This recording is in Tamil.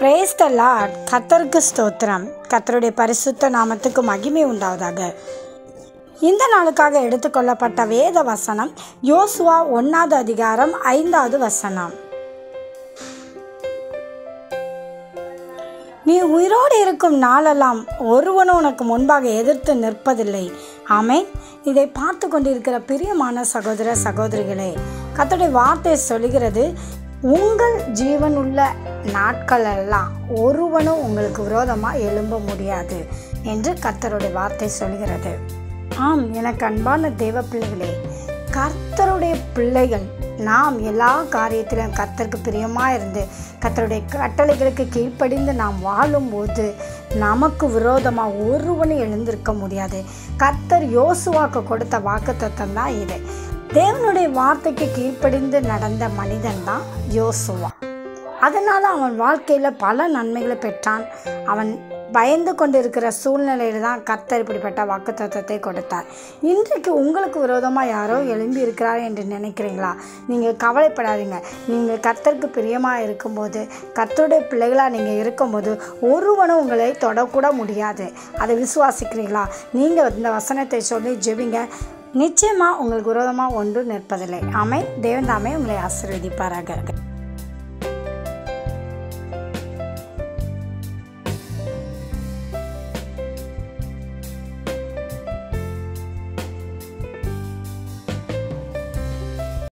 Praise the Lord. கர்த்தருக்கு ஸ்தோத்திரம். கர்த்தருடைய பரிசுத்த நாமத்துக்கு மகிமை உண்டாவதாக. இந்த நாளுக்காக எடுத்துக்கொள்ளப்பட்ட வேத வசனம் யோசுவா 1 அதிகாரம் 5 வசனம். நீ உயிரோடு இருக்கும் நாளெல்லாம் ஒருவனும் உனக்கு முன்பாக எதிர்த்து நிற்பதில்லை. ஆமென். இதை பார்த்து கொண்டிருக்கிற பிரியமான சகோதர சகோதரிகளே, கர்த்தருடைய வார்த்தை சொல்கிறது, உங்கள் ஜீவனுள்ள நாட்களெல்லாம் ஒருவனும் உங்களுக்கு விரோதமாக எழும்ப முடியாது என்று கர்த்தருடைய வார்த்தை சொல்கிறது. ஆம், எனக்கு அன்பான தேவ பிள்ளைகளே, கர்த்தருடைய பிள்ளைகள் நாம் எல்லா காரியத்திலும் கர்த்தருக்கு பிரியமாக இருந்து கர்த்தருடைய கட்டளைகளுக்கு கீழ்ப்படிந்து நாம் வாழும்போது நமக்கு விரோதமாக ஒருவனும் எழுந்திருக்க முடியாது. கர்த்தர் யோசுவாக்கு கொடுத்த வாக்குத்தத்தம் தான் இது. தேவனுடைய வார்த்தைக்கு கீழ்ப்படிந்து நடந்த மனிதன் தான் யோசுவா. அதனால் அவன் வாழ்க்கையில் பல நன்மைகளை பெற்றான். அவன் பயந்து கொண்டிருக்கிற சூழ்நிலையில் தான் கர்த்தர் இப்படிப்பட்ட வாக்குத்தத்தத்தை கொடுத்தார். இன்றைக்கு உங்களுக்கு விரோதமாக யாரோ எழும்பி இருக்கிறார் என்று நினைக்கிறீங்களா? நீங்கள் கவலைப்படாதீங்க. நீங்கள் கர்த்தருக்கு பிரியமாக இருக்கும்போது, கர்த்தருடைய பிள்ளைகளாக நீங்கள் இருக்கும்போது ஒருவனும் உங்களை தொடக்கூட முடியாது. அதை விசுவாசிக்கிறீங்களா? நீங்கள் இந்த வசனத்தை சொல்லி ஜெபிங்க. நிச்சயமாக உங்களுக்கு விரோதமாக ஒன்றும் நிற்பதில்லை. ஆமென். தேவன் தாமே உங்களை ஆசீர்வதிப்பாராக.